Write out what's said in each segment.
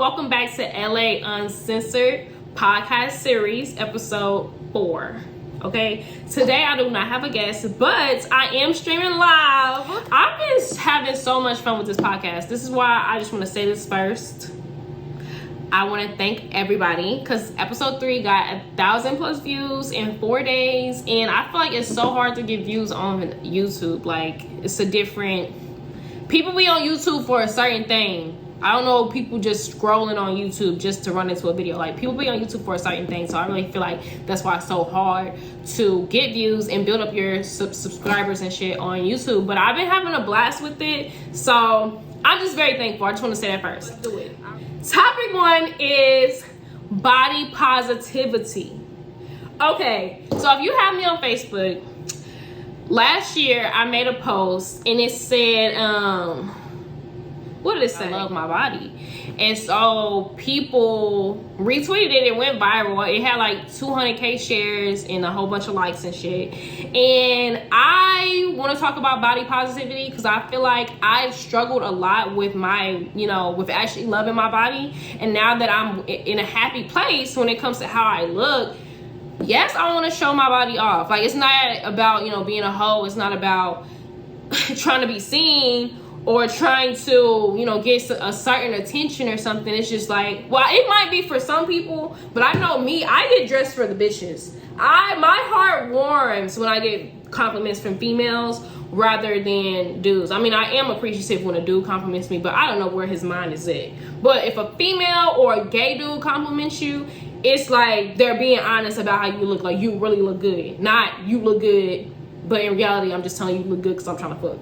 welcome back to LA Uncensored podcast series, episode 4. Okay, today I do not have a guest, but I am streaming live. I've been having so much fun with this podcast. This is why I just want to say this first. I want to thank everybody because episode 3 got 1,000+ views in 4 days, and I feel like it's so hard to get views on YouTube. Like, it's a different... People be on YouTube for a certain thing. I don't know, people just scrolling on YouTube just to run into a video. Like, people be on YouTube for a certain thing, so I really feel like that's why it's so hard to get views and build up your subscribers and shit on YouTube. But I've been having a blast with it, so I'm just very thankful. I just want to say that first. Let's do it. Topic 1 is body positivity. Okay, so if you have me on Facebook, last year I made a post and it said, what did it say? I love my body. And so people retweeted it. It went viral. It had like 200k shares and a whole bunch of likes and shit. And I want to talk about body positivity because I feel like I've struggled a lot with my, with actually loving my body. And now that I'm in a happy place when it comes to how I look, yes, I want to show my body off. Like, it's not about, being a hoe. It's not about trying to be seen or trying to, get a certain attention or something. It's just like, well, it might be for some people, but I know me, I get dressed for the bitches. My heart warms when I get compliments from females rather than dudes. I mean, I am appreciative when a dude compliments me, but I don't know where his mind is at. But if a female or a gay dude compliments you, it's like they're being honest about how you look. Like, you really look good. Not you look good, but in reality, I'm just telling you look good because I'm trying to fuck.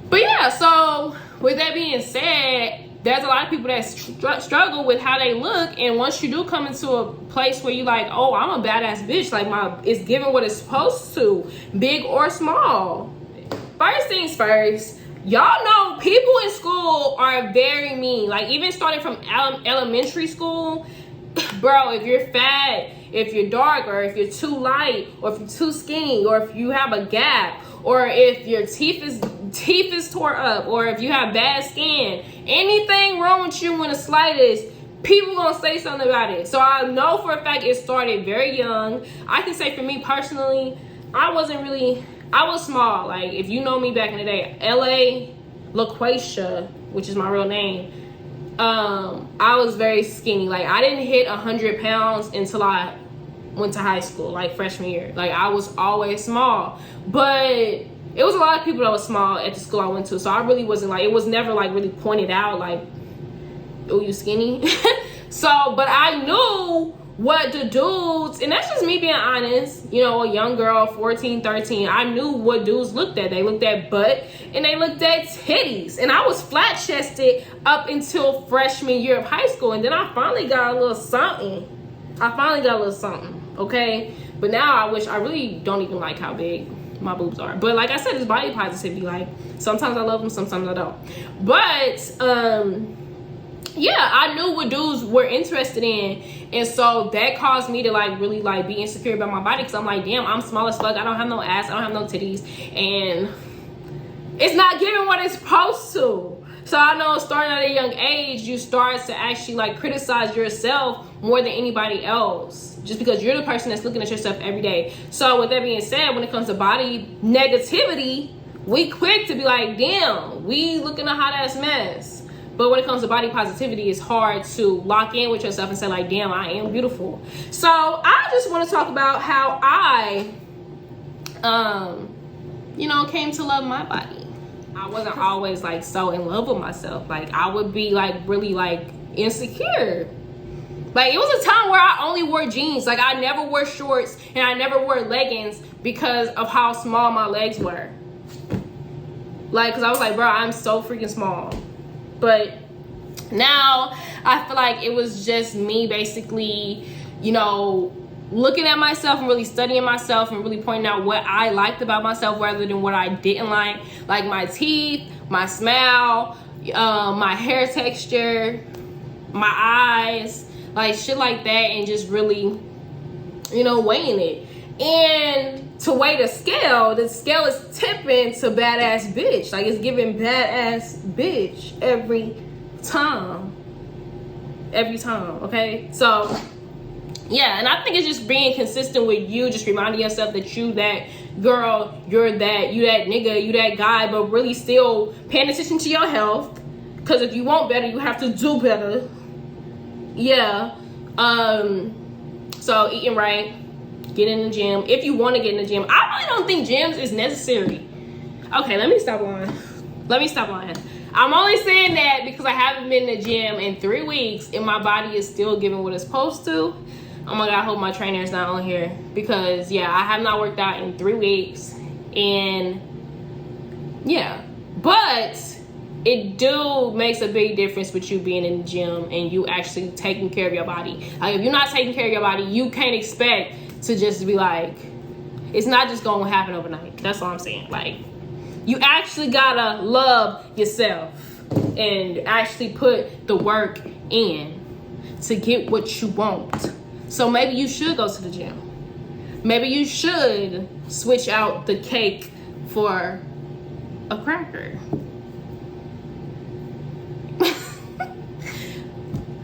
But yeah, so with that being said, there's a lot of people that struggle with how they look. And once you do come into a place where you're like, oh, I'm a badass bitch. Like, it's giving what it's supposed to, big or small. First things first. Y'all know people in school are very mean. Like, even starting from elementary school, bro, if you're fat, if you're dark, or if you're too light, or if you're too skinny, or if you have a gap, or if your teeth is tore up, or if you have bad skin, anything wrong with you in the slightest, people gonna say something about it. So I know for a fact it started very young. I can say for me personally, I was small. Like, if you know me back in the day, LA LaQuasia, which is my real name, I was very skinny. Like, I didn't hit 100 pounds until I went to high school, like freshman year. Like, I was always small, but it was a lot of people that was small at the school I went to, so I really wasn't like, it was never like really pointed out like, oh, you skinny. So, but I knew what the dudes, and that's just me being honest, a young girl, 14, 13, I knew what dudes looked at. They looked at butt and they looked at titties, and I was flat chested up until freshman year of high school, and then I finally got a little something. Okay? But now I really don't even like how big my boobs are. But like I said, it's body positivity. Like, sometimes I love them, sometimes I don't. But yeah, I knew what dudes were interested in, and so that caused me to like really like be insecure about my body, because I'm like, damn, I'm small as fuck. I don't have no ass, I don't have no titties, and it's not giving what it's supposed to. So I know starting at a young age, you start to actually like criticize yourself more than anybody else, just because you're the person that's looking at yourself every day. So with that being said, when it comes to body negativity, we quick to be like, damn, we looking a hot ass mess. But when it comes to body positivity, it's hard to lock in with yourself and say like, damn, I am beautiful. So I just want to talk about how I, came to love my body. I wasn't always like so in love with myself. Like, I would be like really like insecure. Like, it was a time where I only wore jeans. Like, I never wore shorts and I never wore leggings because of how small my legs were. Like, because I was like, bro, I'm so freaking small. But now I feel like it was just me basically, looking at myself and really studying myself and really pointing out what I liked about myself rather than what I didn't like my teeth, my smile, my hair texture, my eyes, like shit like that, and just really, weighing it. And to weigh the scale is tipping to badass bitch. Like, it's giving badass bitch every time. every time, okay? So yeah, and I think it's just being consistent with you, just reminding yourself that you that girl, you that nigga, you that guy, but really still paying attention to your health. Because if you want better, you have to do better. Yeah. So eating right, get in the gym. If you want to get in the gym, I really don't think gyms is necessary. Okay, let me stop lying. I'm only saying that because I haven't been in the gym in 3 weeks and my body is still giving what it's supposed to. Oh my God, I hope my trainer is not on here. Because yeah, I have not worked out in 3 weeks. And yeah, but it makes a big difference with you being in the gym and you actually taking care of your body. Like, if you're not taking care of your body, you can't expect to just be like, it's not just gonna happen overnight. That's all I'm saying. Like, you actually gotta love yourself and actually put the work in to get what you want. So maybe you should go to the gym. Maybe you should switch out the cake for a cracker.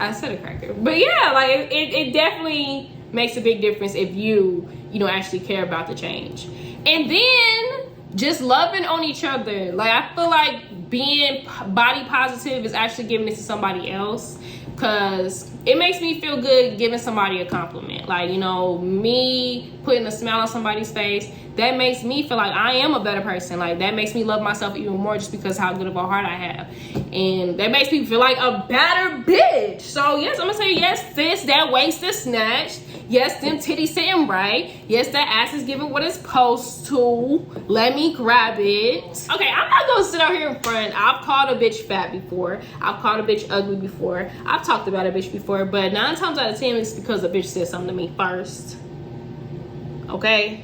I said a cracker. But yeah, like it definitely makes a big difference if you actually care about the change. And then just loving on each other. Like, I feel like being body positive is actually giving it to somebody else, because it makes me feel good giving somebody a compliment. Like, me putting a smile on somebody's face, that makes me feel like I am a better person. Like, that makes me love myself even more just because how good of a heart I have. And that makes me feel like a better bitch. So yes, I'm gonna say yes, sis, that waist is snatched. Yes, them titties sitting right. Yes, that ass is giving what it's supposed to. Let me grab it. Okay, I'm not gonna sit out here in front. I've called a bitch fat before. I've called a bitch ugly before. I've talked about a bitch before, but 9 times out of 10, it's because a bitch said something to me first. Okay?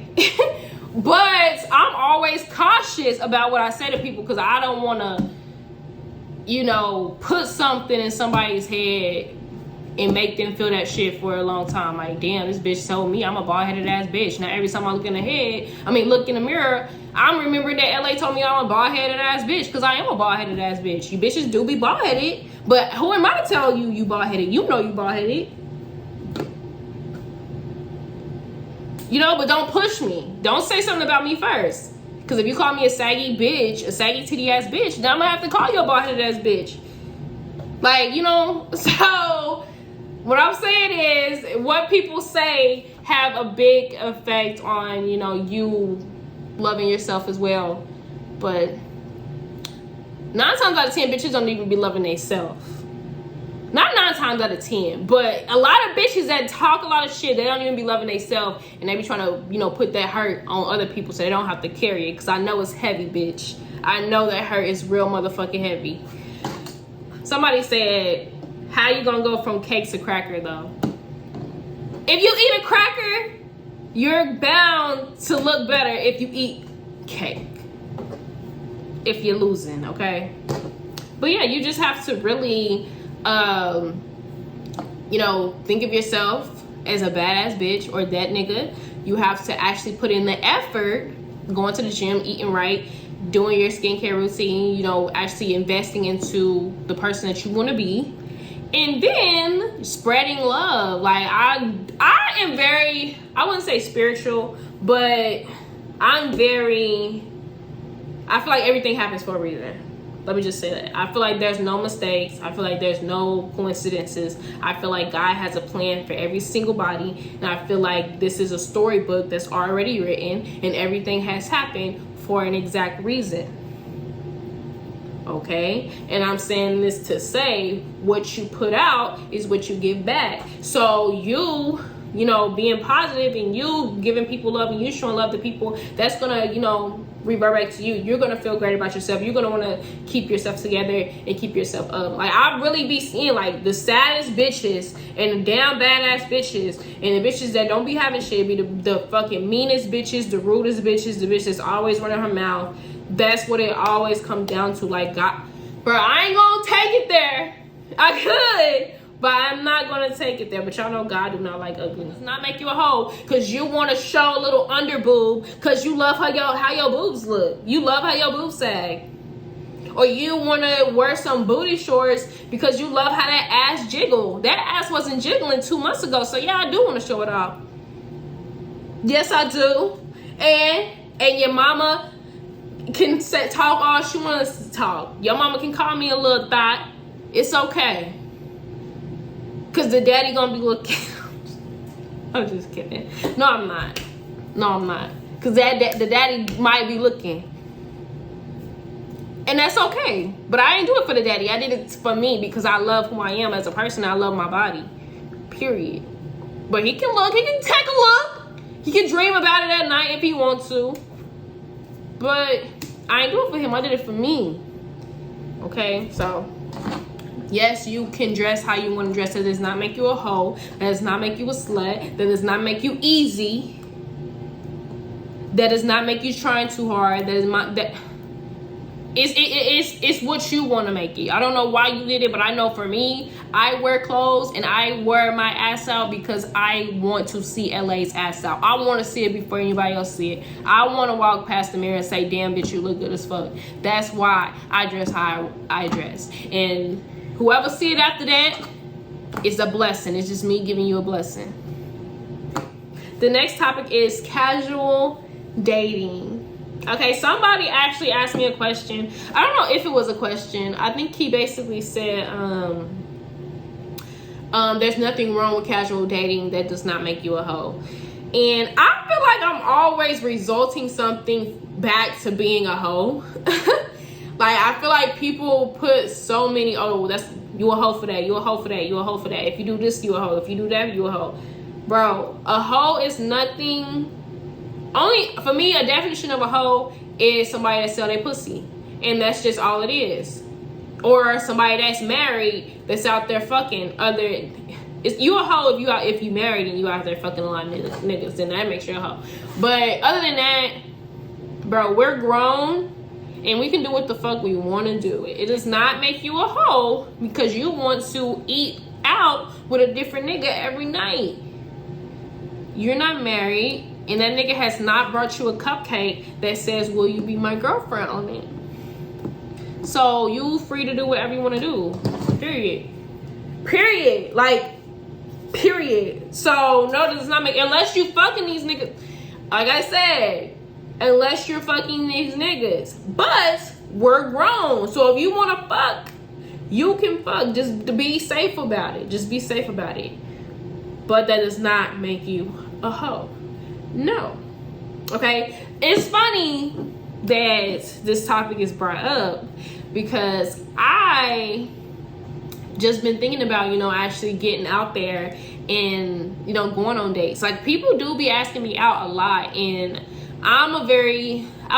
But I'm always cautious about what I say to people, because I don't want to, put something in somebody's head and make them feel that shit for a long time. Like, damn, this bitch told me I'm a bald-headed ass bitch. Now every time I look in the mirror, I'm remembering that LA told me I'm a bald-headed ass bitch, because I am a bald-headed ass bitch. You bitches do be bald-headed, but who am I to tell you you bald-headed? You know you bald-headed. But don't push me. Don't say something about me first. Because if you call me a saggy bitch, a saggy titty ass bitch, then I'm going to have to call you a bald-headed ass bitch. Like, so what I'm saying is, what people say have a big effect on, you loving yourself as well. But 9 times out of 10, bitches don't even be loving themselves. Not 9 times out of 10, but a lot of bitches that talk a lot of shit, they don't even be loving themselves, and they be trying to, put that hurt on other people so they don't have to carry it. Because I know it's heavy, bitch. I know that hurt is real motherfucking heavy. Somebody said, how you gonna go from cake to cracker, though? If you eat a cracker, you're bound to look better if you eat cake. If you're losing, okay? But yeah, you just have to really... think of yourself as a badass bitch or that nigga. You have to actually put in the effort, going to the gym, eating right, doing your skincare routine, actually investing into the person that you want to be, and then spreading love. Like, I am very, I wouldn't say spiritual, but I feel like everything happens for a reason. Let me just say that. I feel like there's no mistakes. I feel like there's no coincidences. I feel like God has a plan for every single body. And I feel like this is a storybook that's already written, and everything has happened for an exact reason. Okay? And I'm saying this to say, what you put out is what you give back. So you being positive and you giving people love and you showing love to people, that's gonna, revert back to you. You're gonna feel great about yourself. You're gonna want to keep yourself together and keep yourself up. Like, I really be seeing like the saddest bitches and the damn badass bitches and the bitches that don't be having shit be the fucking meanest bitches, the rudest bitches, the bitch that's always running her mouth. That's what it always comes down to. Like, God, bro, I ain't gonna take it there. I could, but I'm not gonna take it there. But y'all know God do not like ugliness. Not make you a hoe because you want to show a little under boob because you love how your boobs look. You love how your boobs sag. or you want to wear some booty shorts because you love how that ass jiggle. That ass wasn't jiggling 2 months ago, so yeah, I do want to show it off. Yes, I do. And your mama can talk all she wants to talk. Your mama can call me a little thought. It's okay. Because the daddy gonna be looking. I'm just kidding. No, I'm not. Because the daddy might be looking. And that's okay. But I didn't do it for the daddy. I did it for me because I love who I am as a person. I love my body. Period. But he can look. He can take a look. He can dream about it at night if he wants to. But I ain't do it for him. I did it for me. Okay? So, yes, you can dress how you want to dress. That does not make you a hoe. That does not make you a slut. That does not make you easy. That does not make you trying too hard. It's what you want to make it. I don't know why you did it, but I know for me, I wear clothes and I wear my ass out because I want to see LA's ass out. I want to see it before anybody else see it. I want to walk past the mirror and say, damn, bitch, you look good as fuck. That's why I dress how I dress. And whoever see it after that, it's a blessing. It's just me giving you a blessing. The next topic is casual dating. Okay, somebody actually asked me a question. I don't know if it was a question. I think he basically said, there's nothing wrong with casual dating that does not make you a hoe. And I feel like I'm always resulting something back to being a hoe. Like, I feel like people put so many, oh, that's, you a hoe for that, you a hoe for that, you a hoe for that. If you do this, you a hoe. If you do that, you a hoe. Bro, a hoe is nothing. Only, for me, a definition of a hoe is somebody that sell their pussy. And that's just all it is. Or somebody that's married that's out there fucking other. You a hoe if you married and you out there fucking a lot of niggas. Then that makes you a hoe. But other than that, bro, we're grown. And we can do what the fuck we want to do. It does not make you a hoe because you want to eat out with a different nigga every night. You're not married. And that nigga has not brought you a cupcake that says, will you be my girlfriend on it? So you free to do whatever you want to do. Period. Like, period. So no, it does not make, unless you fucking these niggas. Like I said, unless you're fucking these niggas. But we're grown. So if you want to fuck, you can fuck. Just be safe about it. Just be safe about it. But that does not make you a hoe. No. Okay? It's funny that this topic is brought up because I just been thinking about, actually getting out there and, going on dates. Like, people do be asking me out a lot, and I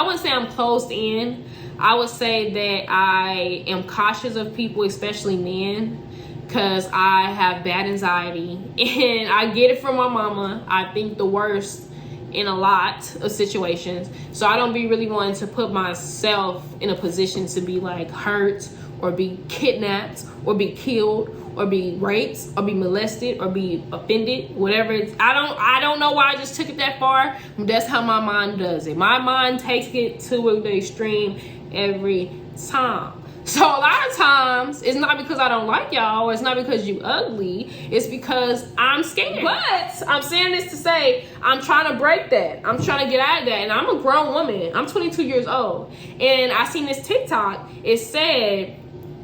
wouldn't say I'm closed in. I would say that I am cautious of people, especially men, because I have bad anxiety and I get it from my mama. I think the worst in a lot of situations. So I don't be really wanting to put myself in a position to be like hurt or be kidnapped or be killed or be raped or be molested or be offended, whatever it's, I don't know why I just took it that far. That's how my mind does it. My mind takes it to the extreme every time. So a lot of times, it's not because I don't like y'all, or it's not because you ugly, it's because I'm scared. But I'm saying this to say, I'm trying to break that. I'm trying to get out of that. And I'm a grown woman. I'm 22 years old. And I seen this TikTok. It said,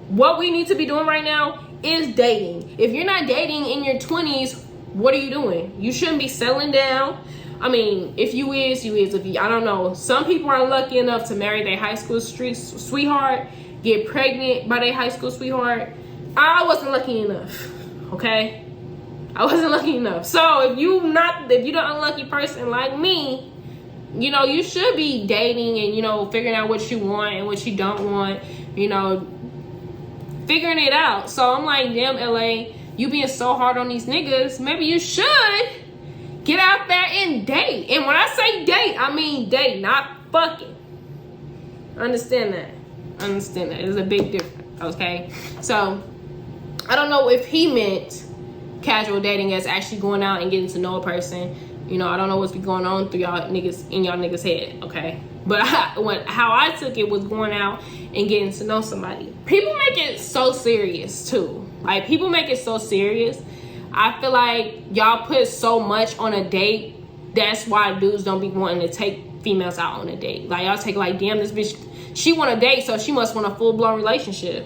what we need to be doing right now is dating. If you're not dating in your 20s, what are you doing? You shouldn't be settling down. I mean, if you is, you is. If you, I don't know. Some people are lucky enough to marry their high school sweetheart, get pregnant by their high school sweetheart. I wasn't lucky enough, okay? I wasn't lucky enough. So if you're the unlucky person like me, you should be dating and, figuring out what you want and what you don't want, figuring it out. So I'm like, damn, LA, you being so hard on these niggas, maybe you should get out there and date. And when I say date, I mean date, not fucking. Understand that. There's a big difference, okay? So I don't know if he meant casual dating as actually going out and getting to know a person. I don't know what's been going on through y'all niggas in y'all niggas head, okay? But how I took it was going out and getting to know somebody. People make it so serious too. Like, people make it so serious. I feel like y'all put so much on a date. That's why dudes don't be wanting to take females out on a date. Like, y'all take like, damn, this bitch, she want a date, so she must want a full-blown relationship.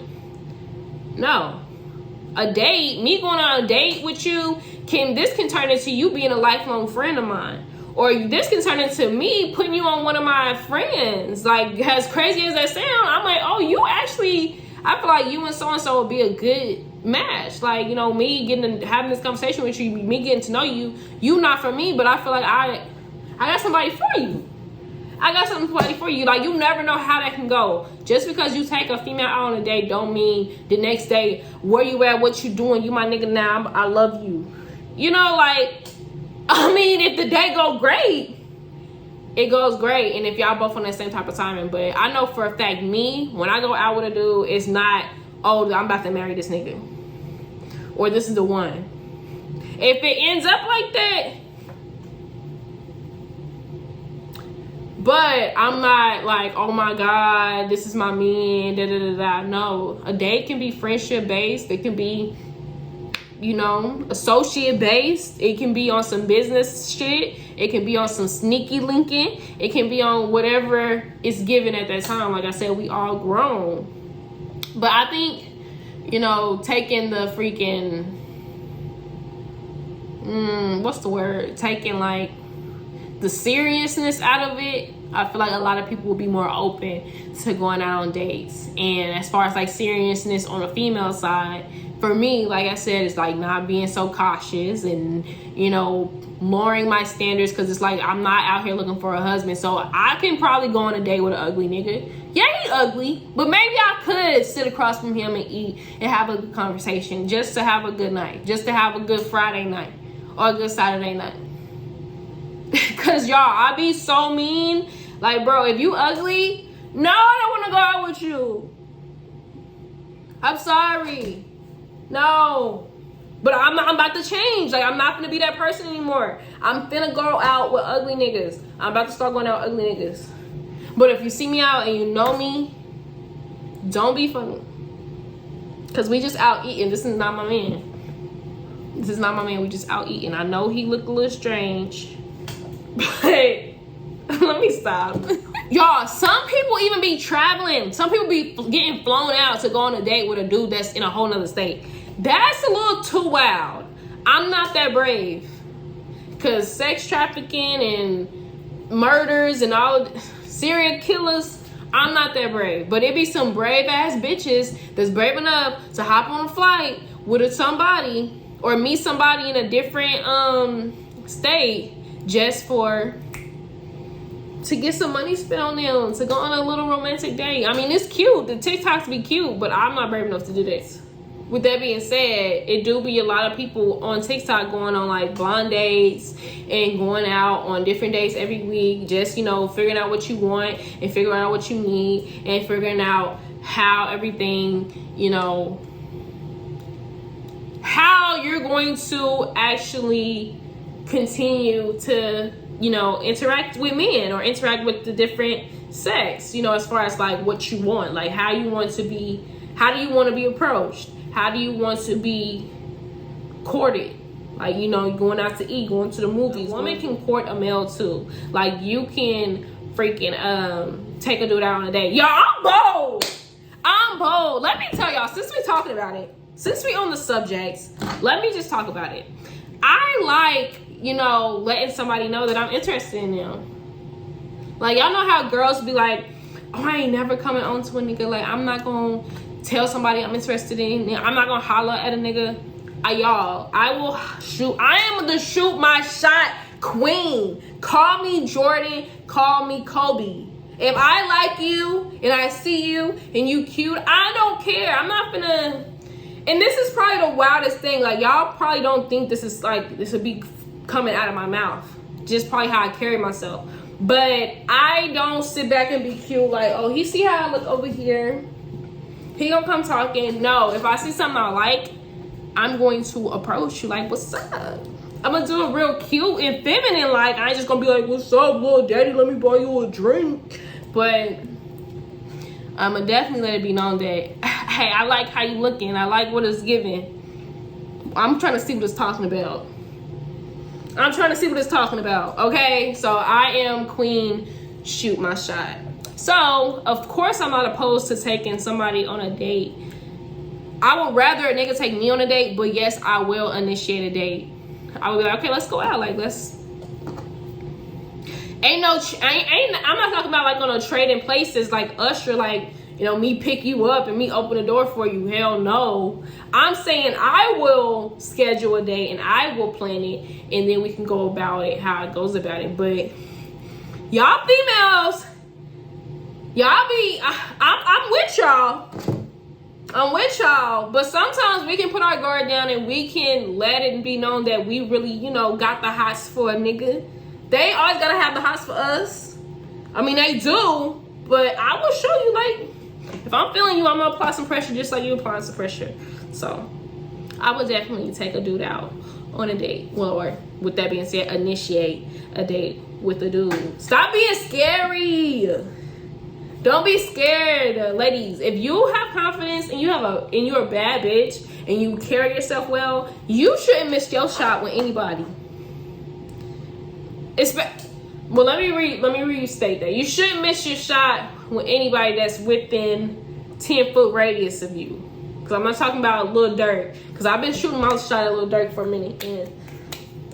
No. A date, me going on a date with you, can turn into you being a lifelong friend of mine. Or this can turn into me putting you on one of my friends. Like, as crazy as that sound, I'm like, oh, you actually, I feel like you and so-and-so would be a good match. Like, you know, me having this conversation with you, me getting to know you, you not for me, but I feel like I got somebody for you. I got somebody for you. Like, you never know how that can go. Just because you take a female out on a date don't mean the next day, where you at, what you doing, you my nigga now, I love you. You know, like, I mean, if the day go great, it goes great. And if y'all both on that same type of timing. But I know for a fact, me, when I go out with a dude, it's not, oh, I'm about to marry this nigga. Or this is the one. If it ends up like that, but I'm not like, oh my God, this is my man, da da da da. No, a date can be friendship based. It can be, you know, associate based. It can be on some business shit. It can be on some sneaky linking. It can be on whatever is given at that time. Like I said, we all grown. But I think, you know, taking the freaking, what's the word? Taking like the seriousness out of it, I feel like a lot of people will be more open to going out on dates. And as far as like seriousness on the female side, for me, like I said, it's like not being so cautious and, you know, lowering my standards, because it's like I'm not out here looking for a husband. So I can probably go on a date with an ugly nigga. Yeah, he ugly, but maybe I could sit across from him and eat and have a good conversation, just to have a good night, just to have a good Friday night or a good Saturday night. Cause y'all, I be so mean. Like, bro, if you ugly, no, I don't want to go out with you. I'm sorry. No. But I'm about to change. Like, I'm not gonna be that person anymore. I'm finna go out with ugly niggas. I'm about to start going out with ugly niggas. But if you see me out and you know me, don't be funny. Cause we just out eating. This is not my man. This is not my man. We just out eating. I know he looked a little strange, but let me stop. Y'all, some people even be traveling. Some people be getting flown out to go on a date with a dude that's in a whole nother state. That's a little too wild. I'm not that brave. Because sex trafficking and murders and all serial killers, I'm not that brave. But it be some brave ass bitches that's brave enough to hop on a flight with somebody or meet somebody in a different state just to get some money spent on them, to go on a little romantic date. I mean, it's cute. The TikToks be cute, but I'm not brave enough to do this. With that being said, it do be a lot of people on TikTok going on like blind dates and going out on different dates every week, just, you know, figuring out what you want and figuring out what you need and figuring out how everything, you know, how you're going to actually continue to, you know, interact with men or interact with the different sex, you know, as far as like what you want, like how you want to be, how do you want to be approached? How do you want to be courted? Like, you know, going out to eat, going to the movies. A woman can court a male too. Like, you can freaking take a dude out on a date. Y'all, I'm bold. I'm bold. Let me tell y'all, since we're talking about it, since we on the subjects, let me just talk about it. I like, you know, letting somebody know that I'm interested in them. Like, y'all know how girls be like, oh, I ain't never coming on to a nigga. Like, I'm not gonna tell somebody I'm interested in. I'm not gonna holler at a nigga. Y'all, I will shoot. I am the shoot my shot queen. Call me Jordan. Call me Kobe. If I like you and I see you and you cute, I don't care. I'm not gonna. And this is probably the wildest thing. Like, y'all probably don't think this is like, this would be coming out of my mouth. Just probably how I carry myself. But I don't sit back and be cute like, oh, he see how I look over here, he gonna come talking. No, if I see something I like, I'm going to approach you like, what's up? I'm gonna do it real cute and feminine. Like, I ain't just gonna be like, what's up, little daddy? Let me buy you a drink. But I'ma definitely let it be known that, hey, I like how you looking. I like what it's giving. I'm trying to see what it's talking about. Okay? So I am queen, shoot my shot. So, of course, I'm not opposed to taking somebody on a date. I would rather a nigga take me on a date, but yes, I will initiate a date. I would be like, okay, let's go out. Like, let's... I'm not talking about, like, on a trading places, like Usher, like, you know, me pick you up and me open the door for you. Hell no. I'm saying I will schedule a date and I will plan it, and then we can go about it how it goes about it. But y'all females, y'all be, I'm with y'all. But sometimes we can put our guard down and we can let it be known that we really, you know, got the hots for a nigga. They always gotta have the hots for us. I mean, they do, but I will show you, like, if I'm feeling you, I'm gonna apply some pressure just like you apply some pressure. So I would definitely take a dude out on a date. Well, or with that being said, initiate a date with a dude. Stop being scary. Don't be scared, ladies. If you have confidence and you're a bad bitch and you carry yourself well, you shouldn't miss your shot with anybody. Well, let me restate that. You shouldn't miss your shot with anybody that's within 10-foot radius of you. Because I'm not talking about Lil Durk. Because I've been shooting my shot at Lil Durk for a minute. And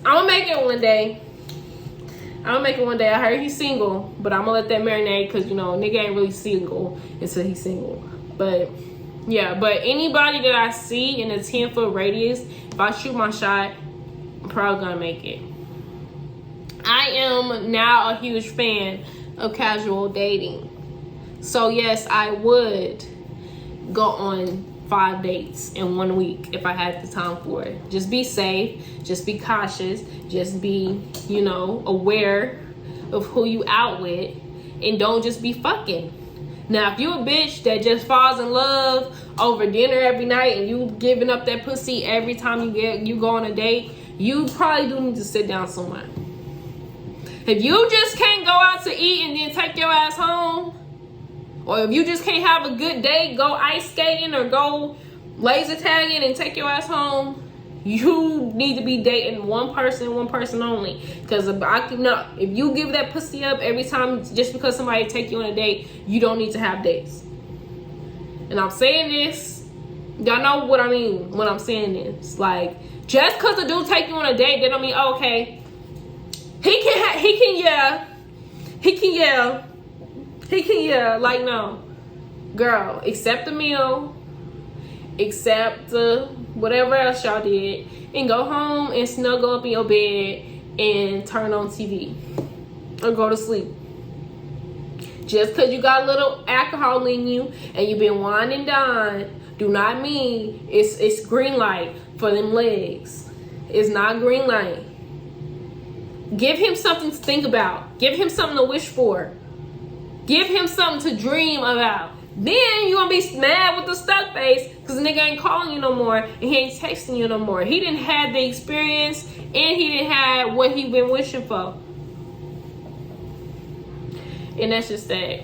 I'm going to make it one day. I heard he's single. But I'm going to let that marinate. Because, you know, nigga ain't really single until he's single. But, yeah. But anybody that I see in a 10-foot radius, if I shoot my shot, I'm probably going to make it. I am now a huge fan of casual dating. So yes, I would go on 5 dates in 1 week if I had the time for it. Just be safe, just be cautious, just be, you know, aware of who you out with, and don't just be fucking. Now, if you a bitch that just falls in love over dinner every night and you giving up that pussy every time you go on a date, you probably do need to sit down somewhere. If you just can't go out to eat and then take your ass home, or if you just can't have a good day, go ice skating or go laser tagging and take your ass home, you need to be dating one person only. Because if you give that pussy up every time just because somebody take you on a date, you don't need to have dates. And I'm saying this, y'all know what I mean when I'm saying this. Like, just because a dude take you on a date, that don't mean, oh, okay, he can yell. Like, no. Girl, accept the meal, accept whatever else y'all did, and go home and snuggle up in your bed and turn on TV or go to sleep. Just because you got a little alcohol in you and you've been wine and dine, do not mean it's green light for them legs. It's not green light. Give him something to think about. Give him something to wish for. Give him something to dream about. Then you gonna be mad with the stuck face because the nigga ain't calling you no more and he ain't texting you no more. He didn't have the experience and he didn't have what he been wishing for. And that's just that.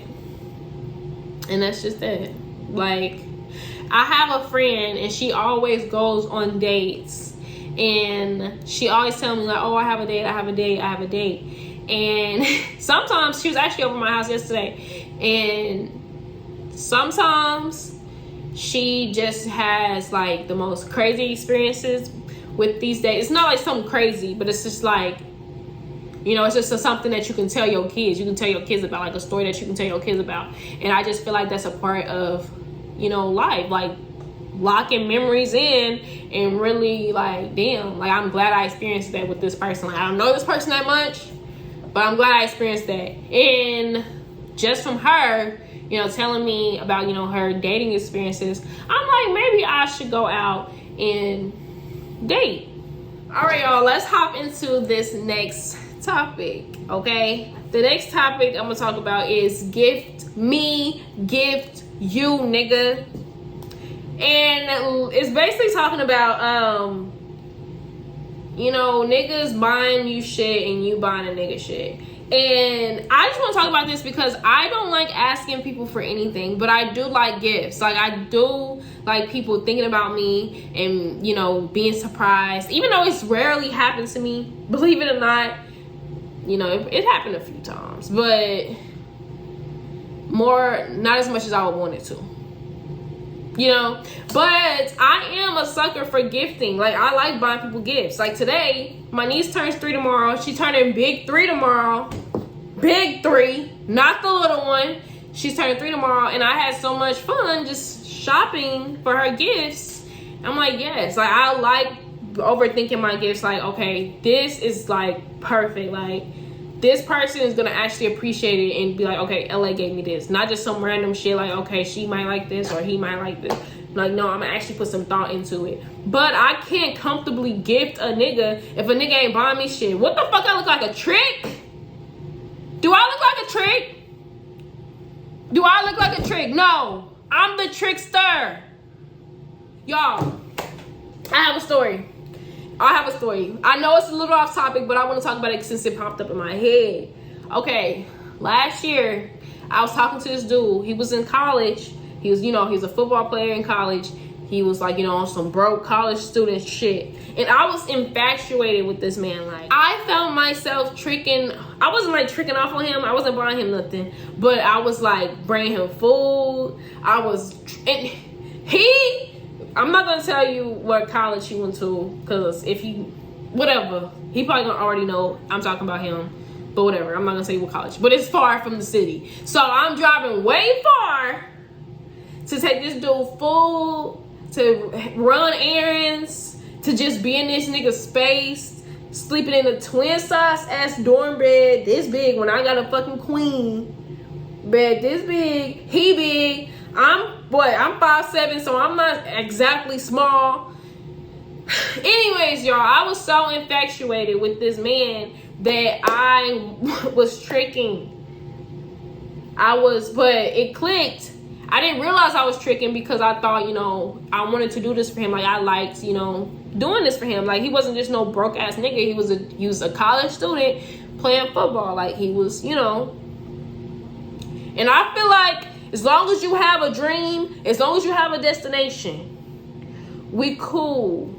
Like, I have a friend and she always goes on dates. And she always tells me, like, oh, I have a date. And sometimes, she was actually over my house yesterday. And sometimes she just has, like, the most crazy experiences with these dates. It's not like something crazy, but it's just like, you know, it's just something that you can tell your kids. You can tell your kids about, like a story that you can tell your kids about. And I just feel like that's a part of, you know, life. Like, locking memories in and really, like, damn, like, I'm glad I experienced that with this person. Like, I don't know this person that much, but I'm glad I experienced that. And just from her, you know, telling me about, you know, her dating experiences, I'm like, maybe I should go out and date. All right, y'all, let's hop into this next topic, okay? The next topic I'm gonna talk about is gift me, gift you, nigga. And it's basically talking about, you know, niggas buying you shit and you buying a nigga shit. And I just want to talk about this because I don't like asking people for anything, but I do like gifts. Like, I do like people thinking about me and, you know, being surprised. Even though it's rarely happened to me, believe it or not, you know, it happened a few times, but not as much as I would want it to. You know, but I am a sucker for gifting. Like, I like buying people gifts. Like, today, my niece turns 3 tomorrow. She turning big 3 tomorrow. Big 3, not the little one. She's turning 3 tomorrow, and I had so much fun just shopping for her gifts. I'm like, yes. Like, I like overthinking my gifts. Like, okay, this is like perfect. Like, this person is gonna actually appreciate it and be like, okay, LA gave me this. Not just some random shit like, okay, she might like this or he might like this. Like, no, I'm gonna actually put some thought into it. But I can't comfortably gift a nigga if a nigga ain't buying me shit. What the fuck, I look like a trick? Do I look like a trick? Do I look like a trick? No, I'm the trickster. Y'all, I have a story. I know it's a little off topic, but I want to talk about it since it popped up in my head. Okay, last year, I was talking to this dude. He was in college. He was a football player in college. He was like, on some broke college student shit. And I was infatuated with this man. Like, I found myself tricking. I wasn't like tricking off on him. I wasn't buying him nothing. But I was like bringing him food. I'm not going to tell you what college he went to, because whatever, he probably going to already know I'm talking about him, but whatever, I'm not going to say what college, but it's far from the city. So I'm driving way far to take this dude food, to run errands, to just be in this nigga's space, sleeping in a twin size ass dorm bed this big when I got a fucking queen bed this big, he big. I'm 5'7", so I'm not exactly small. Anyways, y'all, I was so infatuated with this man that I was tricking. But it clicked. I didn't realize I was tricking because I thought, I wanted to do this for him. Like, I liked, doing this for him. Like, he wasn't just no broke ass nigga. He was a college student playing football. Like, he was, and I feel like, as long as you have a dream, as long as you have a destination, we cool.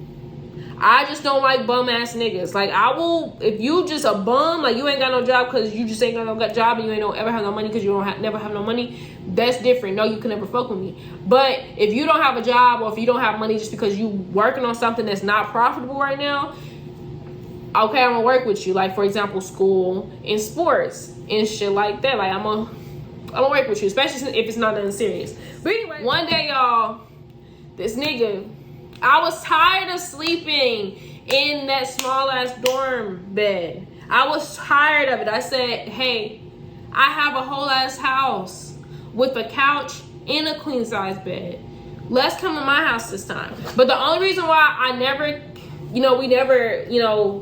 I just don't like bum ass niggas. Like, if you just a bum, like you ain't got no job because you just ain't got no job and you ain't ever have no money because you never have no money, that's different. No, you can never fuck with me. But if you don't have a job or if you don't have money just because you working on something that's not profitable right now, okay, I'm gonna work with you. Like, for example, school and sports and shit like that. Like, I'm gonna work with you, especially if it's not nothing serious. But anyway, one day, y'all, this nigga, I was tired of sleeping in that small ass dorm bed. I was tired of it. I said, hey, I have a whole ass house with a couch and a queen size bed. Let's come to my house this time. But the only reason why I never, we never,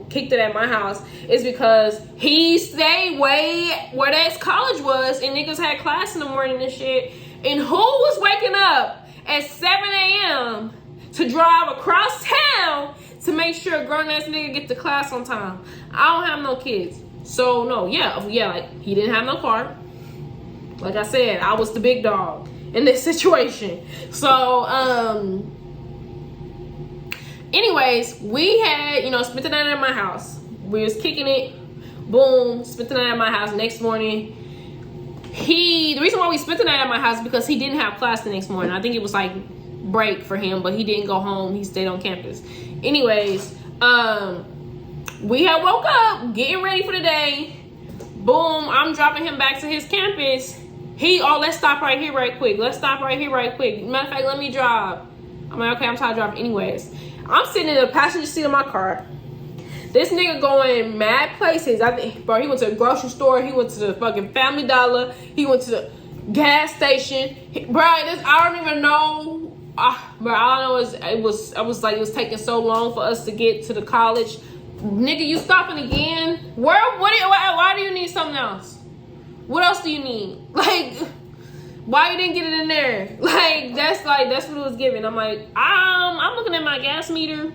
kicked it at my house is because he stayed way where that college was and niggas had class in the morning and shit. And who was waking up at 7 a.m. to drive across town to make sure a grown ass nigga get to class on time? I don't have no kids. So no, like, he didn't have no car. Like I said, I was the big dog in this situation. So, anyways, we had, spent the night at my house. We was kicking it. Boom, spent the night at my house. Next morning, the reason why we spent the night at my house is because he didn't have class the next morning. I think it was like break for him, but he didn't go home. He stayed on campus. Anyways, we had woke up, getting ready for the day. Boom, I'm dropping him back to his campus. Let's stop right here right quick. Matter of fact, let me drive. I'm like, okay, I'm tired of driving anyways. I'm sitting in the passenger seat of my car. This nigga going mad places. I think, bro, he went to the grocery store. He went to the fucking Family Dollar. He went to the gas station. I don't even know. Bro, all I know is it was taking so long for us to get to the college. Nigga, you stopping again? Why do you need something else? What else do you need? Like, why you didn't get it in there? Like, that's what it was giving. I'm like, I'm looking at my gas meter.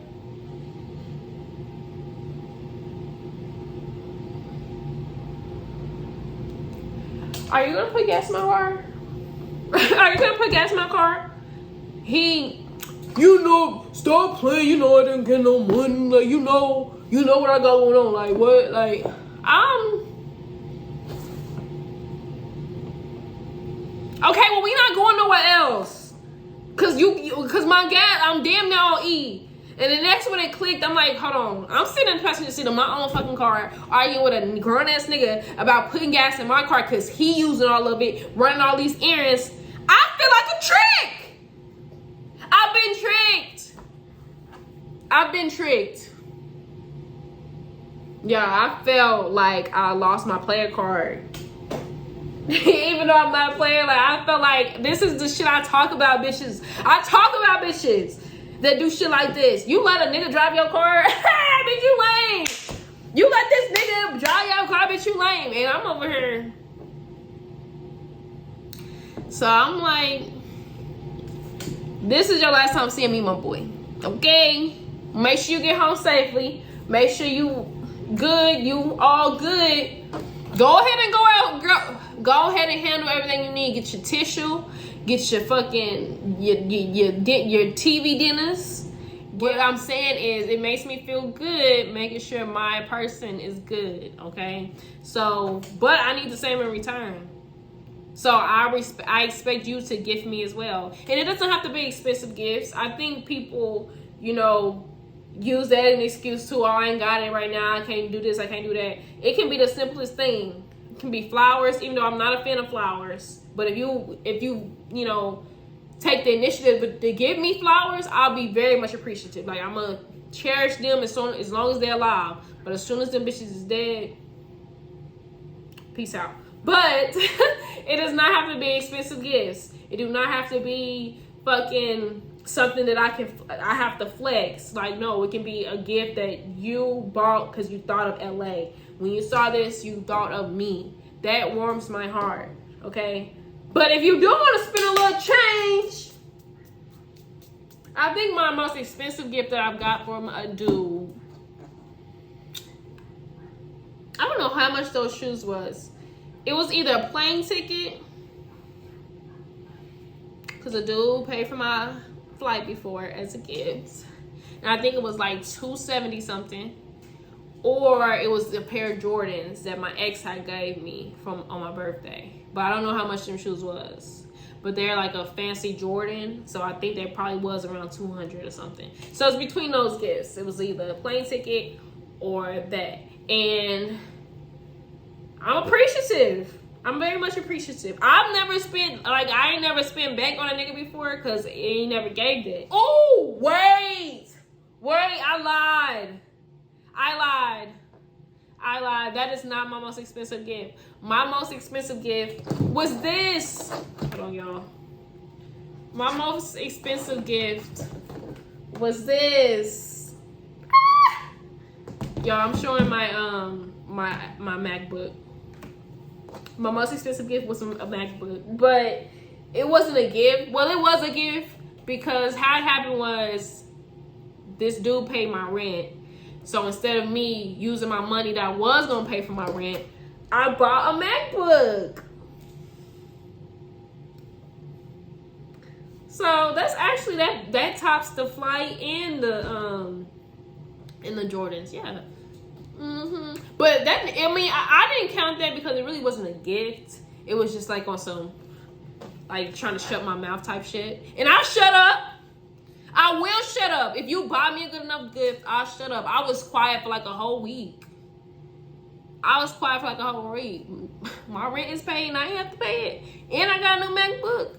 Are you gonna put gas in my car? Are you gonna put gas in my car? Stop playing. I didn't get no money. Like, you know what I got going on. Like, what? Like, okay, well, we not going nowhere else. Cause my gas, I'm damn near on E. And the next one it clicked, I'm like, hold on. I'm sitting in the passenger seat of my own fucking car, arguing with a grown ass nigga about putting gas in my car because he using all of it, running all these errands. I feel like a trick. I've been tricked. Yeah, I felt like I lost my player card. Even though I'm not a player, like, I felt like this is the shit I talk about, bitches. I talk about bitches that do shit like this. You let a nigga drive your car? Bitch, you lame. You let this nigga drive your car? Bitch, you lame. And I'm over here. So I'm like, this is your last time seeing me, my boy. Okay? Make sure you get home safely. Make sure you good. You all good. Go ahead and go out, girl. Go ahead and handle everything you need. Get your tissue. Get your fucking your TV dinners. What I'm saying is, it makes me feel good making sure my person is good. Okay, so but I need the same in return. So I expect you to gift me as well, and it doesn't have to be expensive gifts. I think people, use that as an excuse too. Oh, I ain't got it right now. I can't do this. I can't do that. It can be the simplest thing. It can be flowers, even though I'm not a fan of flowers. But if you take the initiative to give me flowers, I'll be very much appreciative. Like, I'm gonna cherish them as long as they're alive. But as soon as them bitches is dead, peace out. But it does not have to be expensive gifts. It do not have to be fucking something that I have to flex. Like, no, it can be a gift that you bought because you thought of LA. When you saw this, you thought of me. That warms my heart. Okay? But if you do want to spend a little change, I think my most expensive gift that I've got from a dude, I don't know how much those shoes was. It was either a plane ticket, because a dude paid for my flight before as a gift, and I think it was like $270 something, or it was a pair of Jordans that my ex had gave me on my birthday. But I don't know how much them shoes was. But they're like a fancy Jordan, so I think they probably was around $200 or something. So it's between those gifts. It was either a plane ticket or that. And I'm appreciative. I'm very much appreciative. I ain't never spent back on a nigga before because he never gave that. Oh, wait, I lied. That is not my most expensive gift. My most expensive gift was this. Hold on, y'all. My most expensive gift was this. Y'all, I'm showing my my MacBook. My most expensive gift was a MacBook, but it wasn't a gift. Well, it was a gift because how it happened was this dude paid my rent. So instead of me using my money that I was going to pay for my rent, I bought a MacBook. So that's actually, that tops the flight and the Jordans, yeah. But I didn't count that because it really wasn't a gift. It was just like on some, like, trying to shut my mouth type shit. And I'll shut up. I will shut up. If you buy me a good enough gift, I'll shut up. I was quiet for like a whole week. My rent is paid and I ain't have to pay it. And I got a new MacBook.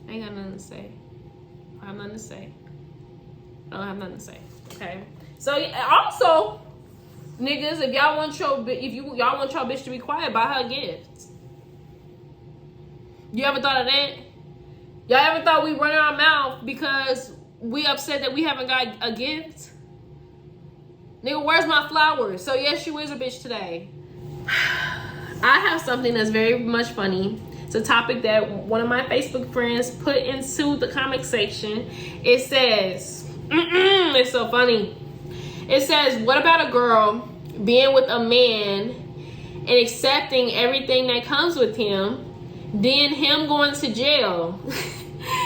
I ain't got nothing to say. I don't have nothing to say. Okay. So also, niggas, if y'all want your bitch to be quiet, buy her gifts. You ever thought of that? Y'all ever thought we run our mouth because we upset that we haven't got a gift? Nigga, where's my flowers? So yes, you is a bitch today. I have something that's very much funny. It's a topic that one of my Facebook friends put into the comment section. It says, It's so funny. It says, what about a girl being with a man and accepting everything that comes with him, then him going to jail,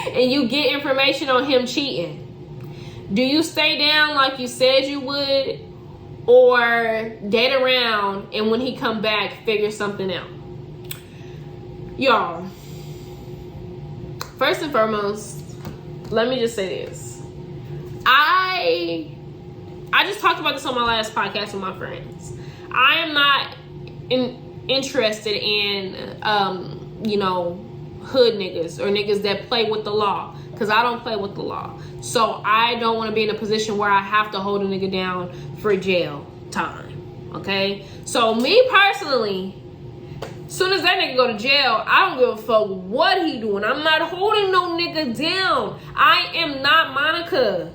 and you get information on him cheating? Do you stay down like you said you would, or date around and when he come back, figure something out? Y'all, first and foremost, let me just say this. I just talked about this on my last podcast with my friends. I am not interested in, hood niggas or niggas that play with the law, because I don't play with the law. So I don't want to be in a position where I have to hold a nigga down for jail time. Okay? So me personally, soon as that nigga go to jail, I don't give a fuck what he doing. I'm not holding no nigga down. I am not Monica.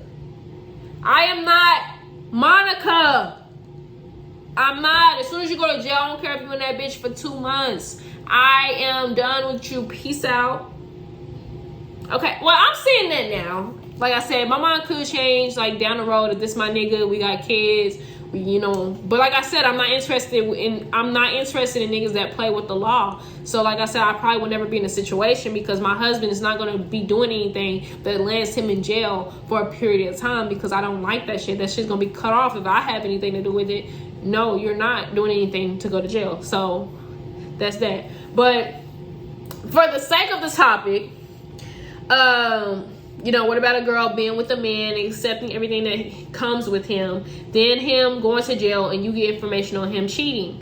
I'm not. As soon as you go to jail, I don't care if you're in that bitch for 2 months. I am done with you. Peace out. Okay, well, I'm seeing that now. Like I said, my mind could change, like, down the road. If this my nigga, we got kids, But like I said, I'm not interested in niggas that play with the law. So like I said, I probably will never be in a situation, because my husband is not going to be doing anything that lands him in jail for a period of time, because I don't like that shit. That shit's going to be cut off if I have anything to do with it. No, you're not doing anything to go to jail. So that's that. But for the sake of the topic, what about a girl being with a man, accepting everything that comes with him, then him going to jail and you get information on him cheating?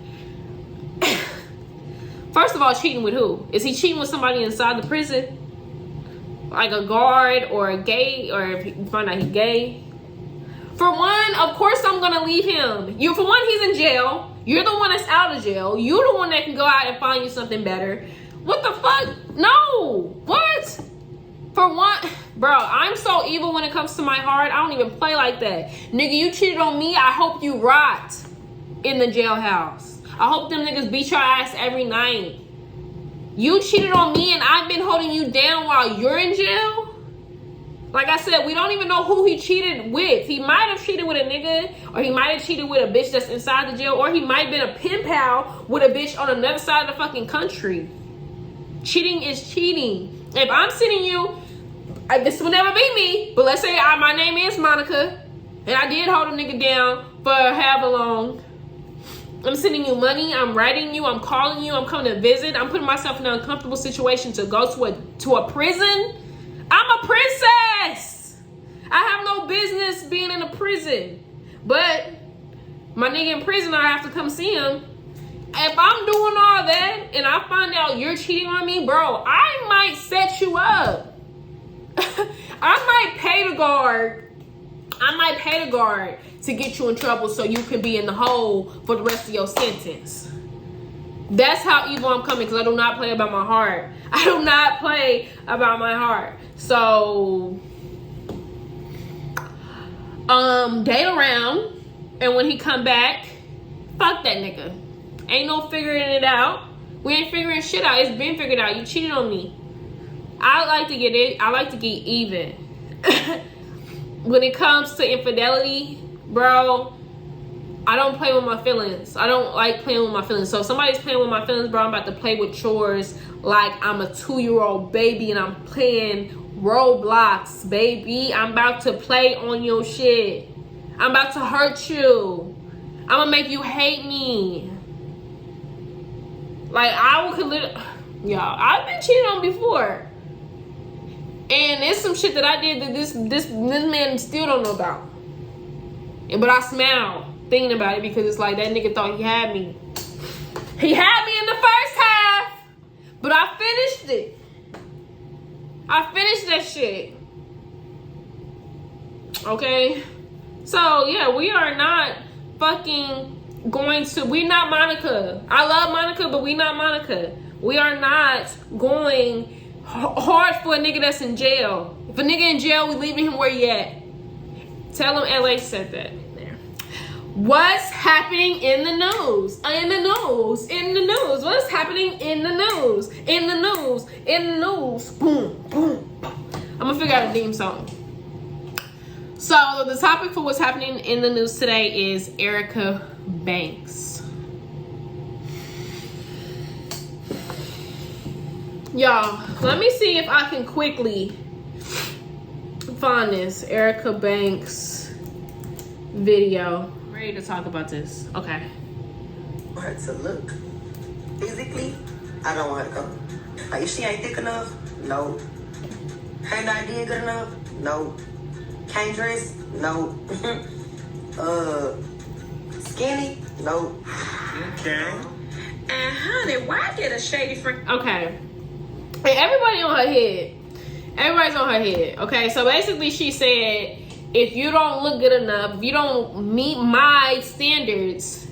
First of all, cheating with who? Is he cheating with somebody inside the prison? Like a guard or a gay, or if you find out he's gay? For one, of course I'm gonna leave him. For one, he's in jail. You're the one that's out of jail. You're the one that can go out and find you something better. What the fuck? No. What? For one, bro, I'm so evil when it comes to my heart. I don't even play like that. Nigga, you cheated on me. I hope you rot in the jailhouse. I hope them niggas beat your ass every night. You cheated on me and I've been holding you down while you're in jail? Like I said, we don't even know who he cheated with. He might have cheated with a nigga, or he might have cheated with a bitch that's inside the jail, or he might have been a pen pal with a bitch on another side of the fucking country. Cheating is cheating. If I'm sending you, this will never be me, but let's say my name is Monica, and I did hold a nigga down for however long. I'm sending you money, I'm writing you, I'm calling you, I'm coming to visit, I'm putting myself in an uncomfortable situation to go to a prison. I'm a princess. I have no business being in a prison. But my nigga in prison, I have to come see him. If I'm doing all that and I find out you're cheating on me, bro, I might set you up. I might pay the guard to get you in trouble so you can be in the hole for the rest of your sentence. That's how evil I'm coming, because I do not play about my heart. I do not play about my heart. So, date around, and when he come back, fuck that nigga. Ain't no figuring it out. We ain't figuring shit out. It's been figured out. You cheated on me. I like to get even. When it comes to infidelity, bro, I don't play with my feelings. I don't like playing with my feelings. So if somebody's playing with my feelings, bro, I'm about to play with chores like I'm a 2-year-old baby and I'm playing Roblox, baby. I'm about to play on your shit. I'm about to hurt you. I'm gonna make you hate me. Like, y'all, I've been cheated on before. And it's some shit that I did that this man still don't know about. But I smile thinking about it, because it's like that nigga thought he had me. He had me in the first half, but I finished it. I finished that shit. Okay? So, yeah, we are not we're not Monica. I love Monica, but we not Monica. We are not going hard for a nigga that's in jail. If a nigga in jail, we leaving him where he at. Tell him LA said that. There. What's happening in the news? In the news. What's happening in the news? In the news. Boom, boom, boom. I'm gonna figure out a theme song. So the topic for what's happening in the news today is Erica Banks. Y'all, let me see if I can quickly find this Erica Banks video. I'm ready to talk about this. Okay. Her to look. Physically, I don't want her to go. Like, if she ain't thick enough, no. Her not being good enough, no. Can't dress, no. Skinny, no. Okay. And honey, why get a shady friend? Okay. Hey, everybody on her head. Everybody's on her head. Okay, so basically she said, if you don't look good enough, if you don't meet my standards,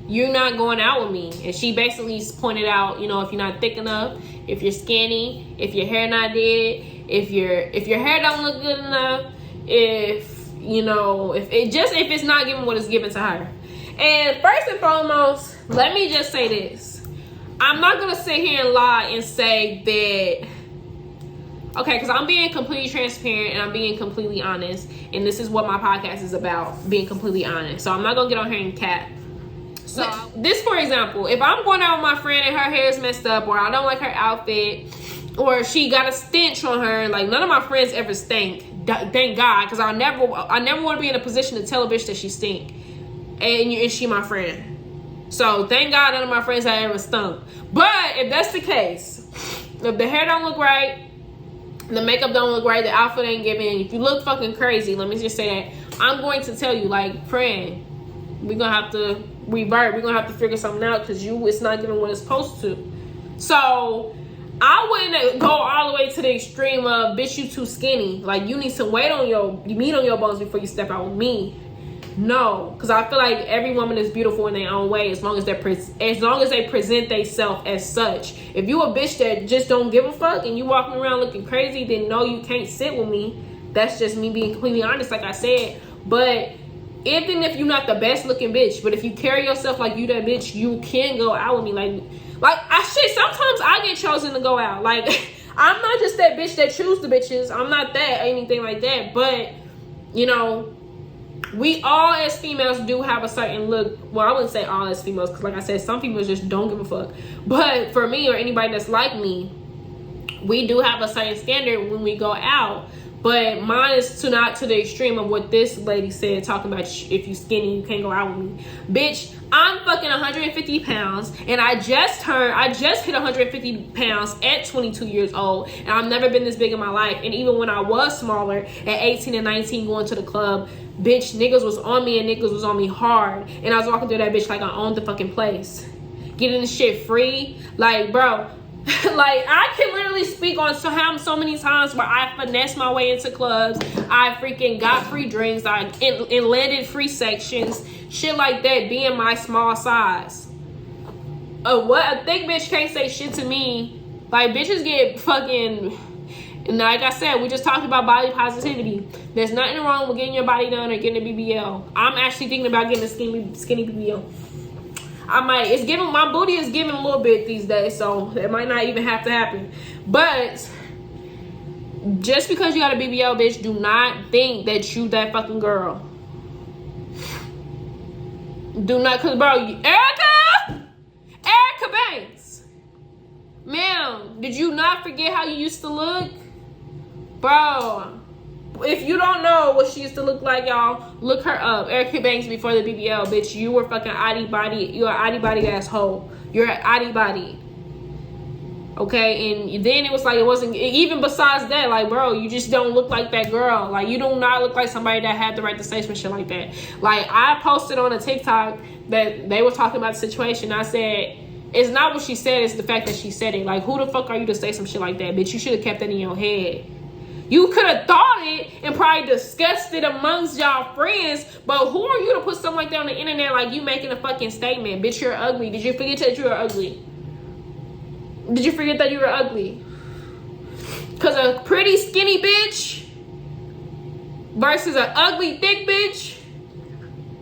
you're not going out with me. And she basically pointed out, you know, if you're not thick enough, if you're skinny, if your hair not did, if your hair don't look good enough, if you know, if it's not giving what it's given to her. And first and foremost, let me just say this. I'm not gonna sit here and lie and say that, okay, because I'm being completely transparent and I'm being completely honest, and this is what my podcast is about, being completely honest. So I'm not gonna get on here and cap. So this, for example, if I'm going out with my friend and her hair is messed up, or I don't like her outfit, or she got a stench on her, like none of my friends ever stink. Thank God, because I never want to be in a position to tell a bitch that she stink, and she my friend. So thank God none of my friends have ever stunk. But if that's the case, if the hair don't look right, the makeup don't look right, the outfit ain't giving, if you look fucking crazy, let me just say that, I'm going to tell you, like, friend, we're gonna have to revert. We're gonna have to figure something out, because it's not giving what it's supposed to. So I wouldn't go all the way to the extreme of, bitch, you too skinny. Like, you need some weight on your meat on your bones before you step out with me. No, because I feel like every woman is beautiful in their own way, as long as they present themselves as such. If you a bitch that just don't give a fuck and you walking around looking crazy, then no, you can't sit with me. That's just me being completely honest, like I said. But even if you're not the best looking bitch, but if you carry yourself like you that bitch, you can go out with me. Sometimes I get chosen to go out. Like, I'm not just that bitch that choose the bitches. I'm not that, anything like that. But, you know, we all as females do have a certain look. Well, I wouldn't say all as females, because like I said, some females just don't give a fuck. But for me, or anybody that's like me, we do have a certain standard when we go out. But mine is not to the extreme of what this lady said, talking about if you skinny, you can't go out with me. Bitch, I'm fucking 150 pounds, and I just hit 150 pounds at 22 years old, and I've never been this big in my life. And even when I was smaller, at 18 and 19, going to the club, bitch, niggas was on me, and niggas was on me hard. And I was walking through that bitch like I owned the fucking place. Getting this shit free. Like, bro, like, I can literally speak on so many times where I finessed my way into clubs. I freaking got free drinks. I landed free sections. Shit like that, being my small size. What a thick bitch can't say shit to me. Like, bitches get fucking... And like I said, we just talked about body positivity. There's nothing wrong with getting your body done or getting a BBL. I'm actually thinking about getting a skinny BBL. My booty is giving a little bit these days, so it might not even have to happen. But just because you got a BBL, bitch, do not think that you that fucking girl. Do not, cause bro, Erica Banks, ma'am, did you not forget how you used to look, bro? If you don't know what she used to look like, y'all, look her up. Erica Banks before the BBL, bitch. You were fucking Addy body. You're an Addy body asshole. You're an Addy body. Okay, and then it was like, it wasn't, even besides that, like, bro, you just don't look like that girl. Like, you do not look like somebody that had the right to say some shit like that. Like, I posted on a TikTok that they were talking about the situation. I said, it's not what she said, it's the fact that she said it. Like, who the fuck are you to say some shit like that, bitch? You should have kept that in your head. You could have thought it and probably discussed it amongst y'all friends, but who are you to put something like that on the internet like you making a fucking statement? Bitch, you're ugly. Did you forget that you were ugly? Did you forget that you were ugly? Because a pretty skinny bitch versus an ugly thick bitch?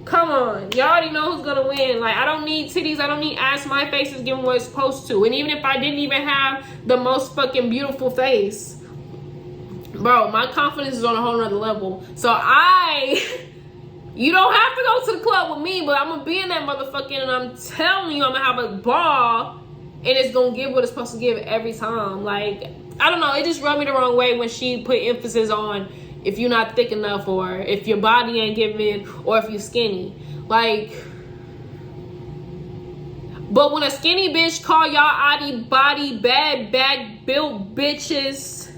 Come on. Y'all already know who's going to win. Like, I don't need titties. I don't need ass. My face is giving what it's supposed to. And even if I didn't even have the most fucking beautiful face, bro, my confidence is on a whole nother level. So you don't have to go to the club with me, but I'm gonna be in that motherfucking, and I'm telling you, I'm gonna have a ball, and it's gonna give what it's supposed to give every time. Like, I don't know, it just rubbed me the wrong way when she put emphasis on if you're not thick enough, or if your body ain't giving, or if you're skinny. Like, but when a skinny bitch call y'all body bad back built bitches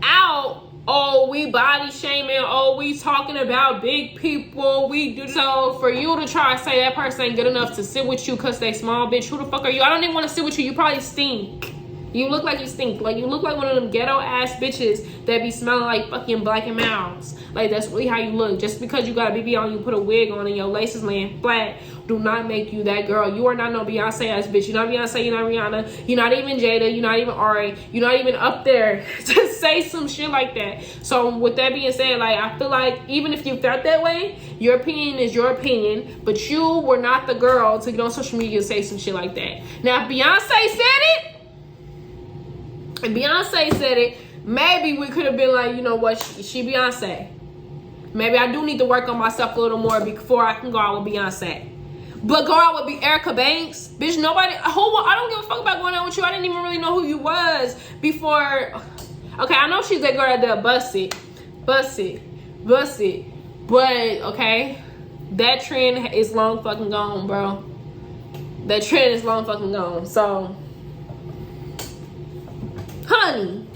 out, oh, we body shaming, oh, we talking about big people, we do. So for you to try to say that person ain't good enough to sit with you because they small, bitch, who the fuck are you? I don't even want to sit with you. You probably stink. You look like you stink. Like, you look like one of them ghetto ass bitches that be smelling like fucking Black and Mouse. Like, that's really how you look. Just because you got a BB on, you put a wig on, and your laces laying flat, do not make you that girl. You are not no Beyonce ass bitch. You're not Beyonce, you're not Rihanna, you're not even Jada, you're not even Ari, you're not even up there to say some shit like that. So with that being said, like, I feel like even if you felt that way, your opinion is your opinion, but you were not the girl to get on social media and say some shit like that. Now, if Beyonce said it, maybe we could have been like, you know what, she Beyonce. Maybe I do need to work on myself a little more before I can go out with Beyonce. But go out with Erica Banks? Bitch, nobody, I don't give a fuck about going out with you. I didn't even really know who you was before. Okay, I know she's that girl that bust it. But, okay, that trend is long fucking gone, bro. That trend is long fucking gone. So, honey,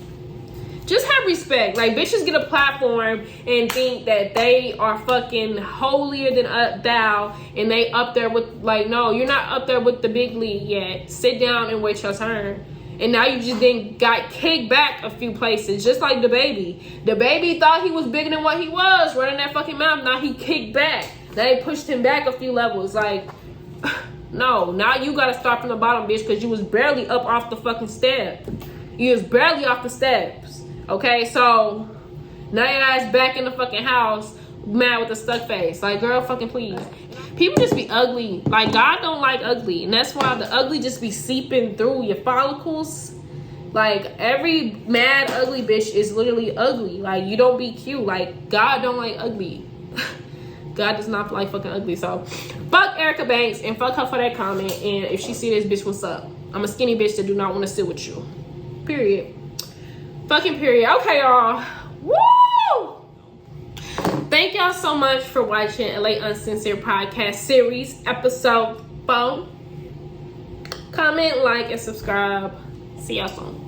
just have respect. Like, bitches get a platform and think that they are fucking holier than thou, and they up there with, like, no, you're not up there with the big league yet. Sit down and wait your turn. And now you just then got kicked back a few places, just like the baby. The baby thought he was bigger than what he was, running that fucking mouth. Now he kicked back. They pushed him back a few levels. Like, no, now you gotta start from the bottom, bitch, because you was barely up off the fucking step. You was barely off the steps. Okay, so now your ass back in the fucking house, mad with a stuck face. Like, girl, fucking please. People just be ugly. Like, God don't like ugly, and that's why the ugly just be seeping through your follicles. Like, every mad ugly bitch is literally ugly. Like, you don't be cute. Like, God don't like ugly. God does not like fucking ugly. So fuck Erica Banks and fuck her for that comment. And if she see this bitch, what's up? I'm a skinny bitch that do not want to sit with you. Period. Fucking period. Okay, y'all. Woo! Thank y'all so much for watching LA Uncensored Podcast Series, Episode 4. Comment, like, and subscribe. See y'all soon.